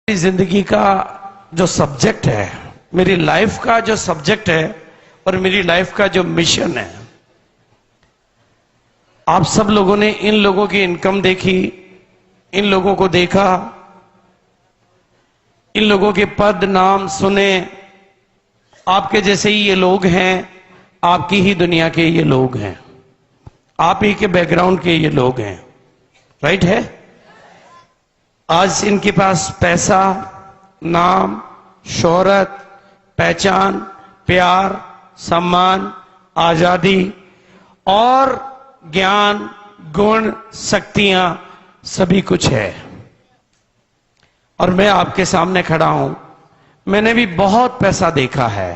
मेरी जिंदगी का जो सब्जेक्ट है, मेरी लाइफ का जो सब्जेक्ट है और मेरी लाइफ का जो मिशन है, आप सब लोगों ने इन लोगों की इनकम देखी, इन लोगों को देखा, इन लोगों के पद नाम सुने। आपके जैसे ही ये लोग हैं, आपकी ही दुनिया के ये लोग हैं, आप ही के बैकग्राउंड के ये लोग हैं, राइट है। आज इनके पास पैसा, नाम, शोहरत, पहचान, प्यार, सम्मान, आजादी और ज्ञान, गुण, शक्तियां सभी कुछ है। और मैं आपके सामने खड़ा हूं। मैंने भी बहुत पैसा देखा है,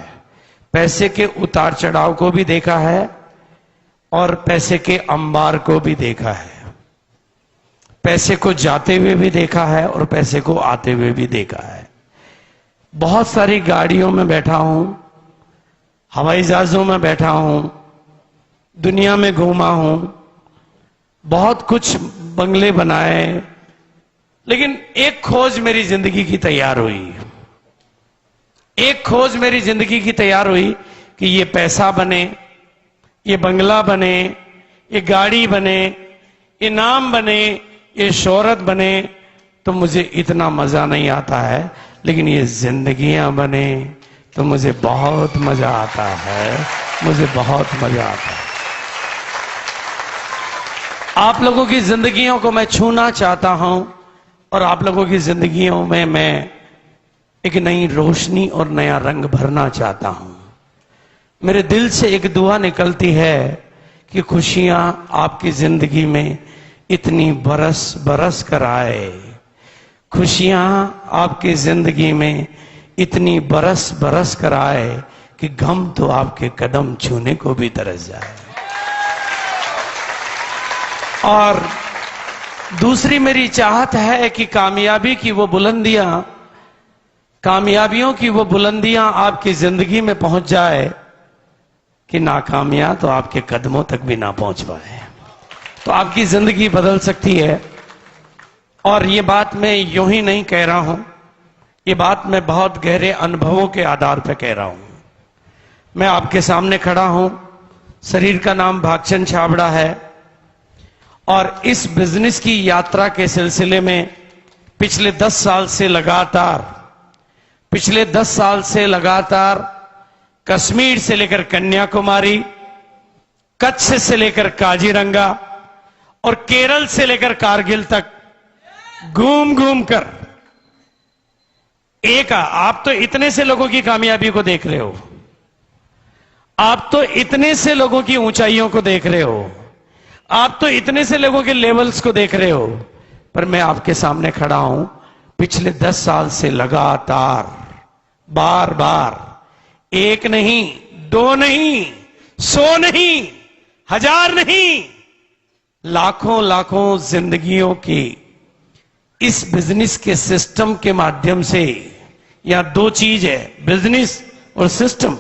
पैसे के उतार चढ़ाव को भी देखा है और पैसे के अंबार को भी देखा है, पैसे को जाते हुए भी देखा है और पैसे को आते हुए भी देखा है। बहुत सारी गाड़ियों में बैठा हूं, हवाई जहाजों में बैठा हूं, दुनिया में घूमा हूं, बहुत कुछ बंगले बनाए, लेकिन एक खोज मेरी जिंदगी की तैयार हुई। एक खोज मेरी जिंदगी की तैयार हुई कि ये पैसा बने, ये बंगला बने, ये गाड़ी बने, ये नाम बने, ये शोहरत बने, तो मुझे इतना मजा नहीं आता है। लेकिन ये जिंदगियां बने तो मुझे बहुत मजा आता है, मुझे बहुत मजा आता है। आप लोगों की जिंदगियों को मैं छूना चाहता हूं और आप लोगों की जिंदगियों में मैं एक नई रोशनी और नया रंग भरना चाहता हूं। मेरे दिल से एक दुआ निकलती है कि खुशियां आपकी जिंदगी में इतनी बरस बरस कर आए, खुशियां आपकी जिंदगी में इतनी बरस बरस कर आए कि गम तो आपके कदम छूने को भी तरस जाए। और दूसरी मेरी चाहत है कि कामयाबी की वो बुलंदियां, कामयाबियों की वो बुलंदियां आपकी जिंदगी में पहुंच जाए कि नाकामियां तो आपके कदमों तक भी ना पहुंच पाए, तो आपकी जिंदगी बदल सकती है। और ये बात मैं यूं ही नहीं कह रहा हूं, ये बात मैं बहुत गहरे अनुभवों के आधार पर कह रहा हूं। मैं आपके सामने खड़ा हूं, शरीर का नाम भागचंद छाबड़ा है और इस बिजनेस की यात्रा के सिलसिले में पिछले 10 साल से लगातार कश्मीर से लेकर कन्याकुमारी, कच्छ से लेकर काजीरंगा और केरल से लेकर कारगिल तक घूम घूम कर आप तो इतने से लोगों की कामयाबी को देख रहे हो, आप तो इतने से लोगों की ऊंचाइयों को देख रहे हो, आप तो इतने से लोगों के लेवल्स को देख रहे हो, पर मैं आपके सामने खड़ा हूं पिछले 10 साल से लगातार बार बार, एक नहीं, 2 नहीं, 100 नहीं, 1000 नहीं, लाखों लाखों जिंदगियों की इस बिजनेस के सिस्टम के माध्यम से। यहां 2 चीज है, बिजनेस और सिस्टम,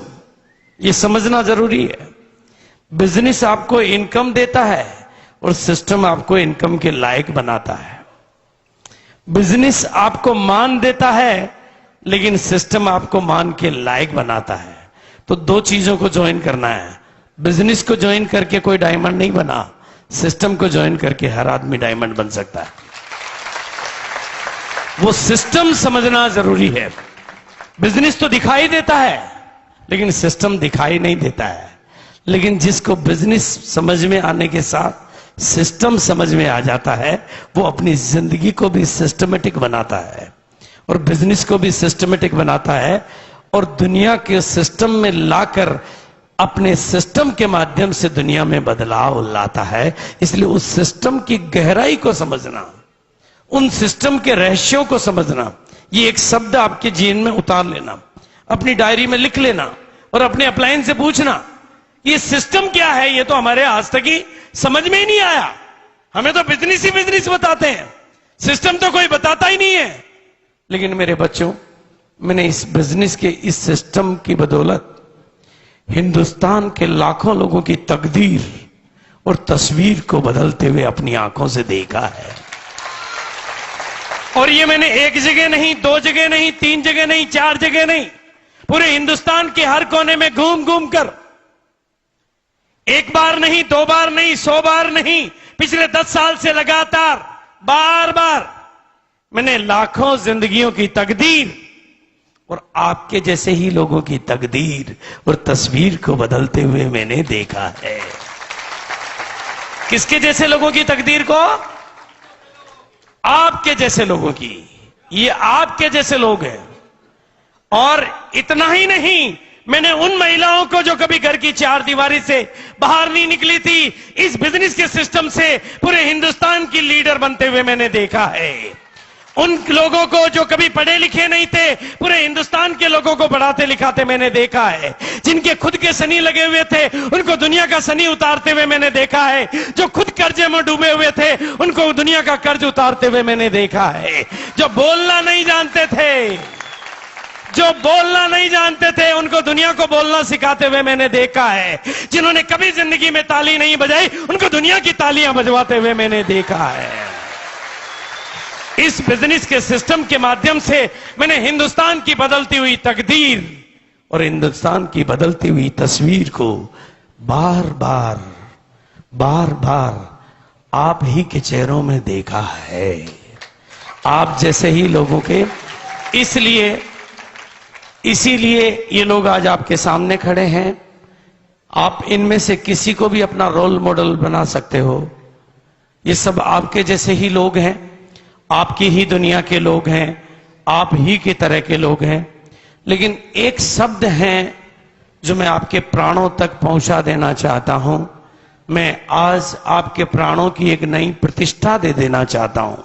ये समझना जरूरी है। बिजनेस आपको इनकम देता है और सिस्टम आपको इनकम के लायक बनाता है। बिजनेस आपको मान देता है लेकिन सिस्टम आपको मान के लायक बनाता है। तो 2 चीजों को ज्वाइन करना है। बिजनेस को ज्वाइन करके कोई डायमंड नहीं बना, सिस्टम को ज्वाइन करके हर आदमी डायमंड बन सकता है। वो सिस्टम समझना जरूरी है। बिजनेस तो दिखाई देता है लेकिन सिस्टम दिखाई नहीं देता है। लेकिन जिसको बिजनेस समझ में आने के साथ सिस्टम समझ में आ जाता है, वो अपनी जिंदगी को भी सिस्टमेटिक बनाता है और बिजनेस को भी सिस्टमेटिक बनाता है और दुनिया के सिस्टम में लाकर अपने सिस्टम के माध्यम से दुनिया में बदलाव लाता है। इसलिए उस सिस्टम की गहराई को समझना, उन सिस्टम के रहस्यों को समझना, ये एक शब्द आपके जीवन में उतार लेना, अपनी डायरी में लिख लेना और अपने अपलाइन से पूछना ये सिस्टम क्या है। ये तो हमारे आज तक ही समझ में ही नहीं आया। हमें तो बिजनेस ही बिजनेस बताते हैं, सिस्टम तो कोई बताता ही नहीं है। लेकिन मेरे बच्चों, मैंने इस बिजनेस के इस सिस्टम की बदौलत हिंदुस्तान के लाखों लोगों की तकदीर और तस्वीर को बदलते हुए अपनी आंखों से देखा है। और ये मैंने एक जगह नहीं, 2 जगह नहीं, 3 जगह नहीं, 4 जगह नहीं, पूरे हिंदुस्तान के हर कोने में घूम घूम कर, एक बार नहीं, 2 बार नहीं, 100 बार नहीं, पिछले 10 साल से लगातार बार बार मैंने लाखों जिंदगियों की तकदीर और आपके जैसे ही लोगों की तकदीर और तस्वीर को बदलते हुए मैंने देखा है। किसके जैसे लोगों की तकदीर को? आपके जैसे लोगों की। ये आपके जैसे लोग हैं। और इतना ही नहीं, मैंने उन महिलाओं को जो कभी घर की 4 दीवारी से बाहर नहीं निकली थी, इस बिजनेस के सिस्टम से पूरे हिंदुस्तान की लीडर बनते हुए मैंने देखा है। उन लोगों को जो कभी पढ़े लिखे नहीं थे, पूरे हिंदुस्तान के लोगों को पढ़ाते लिखाते मैंने देखा है। जिनके खुद के सनी लगे हुए थे, उनको दुनिया का सनी उतारते हुए मैंने देखा है। जो खुद कर्जे में डूबे हुए थे, उनको दुनिया का कर्ज उतारते हुए मैंने देखा है। जो बोलना नहीं जानते थे, उनको दुनिया को बोलना सिखाते हुए मैंने देखा है। जिन्होंने कभी जिंदगी में ताली नहीं बजाई, उनको दुनिया की तालियां बजवाते हुए मैंने देखा है। इस बिजनेस के सिस्टम के माध्यम से मैंने हिंदुस्तान की बदलती हुई तकदीर और हिंदुस्तान की बदलती हुई तस्वीर को बार बार आप ही के चेहरों में देखा है। आप जैसे ही लोगों के, इसीलिए ये लोग आज आपके सामने खड़े हैं। आप इनमें से किसी को भी अपना रोल मॉडल बना सकते हो। ये सब आपके जैसे ही लोग हैं, आपकी ही दुनिया के लोग हैं, आप ही की तरह के लोग हैं। लेकिन एक शब्द है जो मैं आपके प्राणों तक पहुंचा देना चाहता हूं। मैं आज आपके प्राणों की एक नई प्रतिष्ठा दे देना चाहता हूं।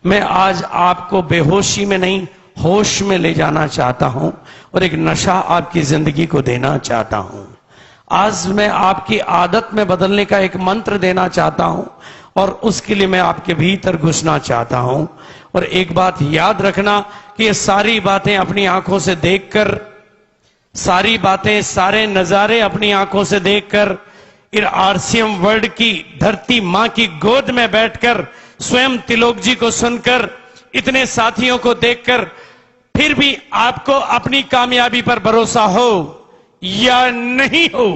मैं आज आपको बेहोशी में नहीं, होश में ले जाना चाहता हूं और एक नशा आपकी जिंदगी को देना चाहता हूं। आज मैं आपकी आदत में बदलने का एक मंत्र देना चाहता हूं और उसके लिए मैं आपके भीतर घुसना चाहता हूं। और एक बात याद रखना कि ये सारी बातें अपनी आंखों से देखकर, सारी बातें, सारे नजारे अपनी आंखों से देखकर, इन आरसीएम वर्ल्ड की धरती मां की गोद में बैठकर, स्वयं तिलोक जी को सुनकर, इतने साथियों को देखकर, फिर भी आपको अपनी कामयाबी पर भरोसा हो या नहीं हो,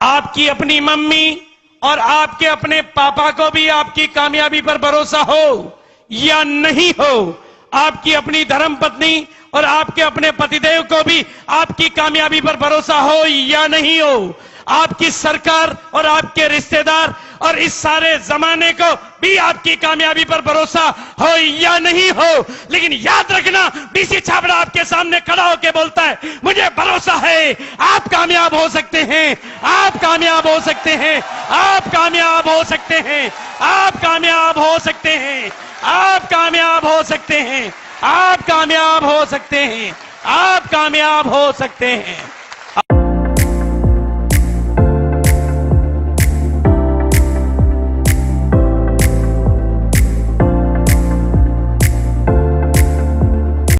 आपकी अपनी मम्मी और आपके अपने पापा को भी आपकी कामयाबी पर भरोसा हो या नहीं हो, आपकी अपनी धर्मपत्नी और आपके अपने पतिदेव को भी आपकी कामयाबी पर भरोसा हो या नहीं हो, आपकी सरकार और आपके रिश्तेदार और इस सारे जमाने को भी आपकी कामयाबी पर भरोसा हो या नहीं हो। लेकिन याद रखना, बीसी छाबड़ा आपके सामने खड़ा होकर बोलता है, मुझे भरोसा है आप कामयाब हो सकते हैं, आप कामयाब हो सकते हैं, आप कामयाब हो सकते हैं, आप कामयाब हो सकते हैं, आप कामयाब हो सकते हैं, आप कामयाब हो सकते हैं, आप कामयाब हो सकते हैं।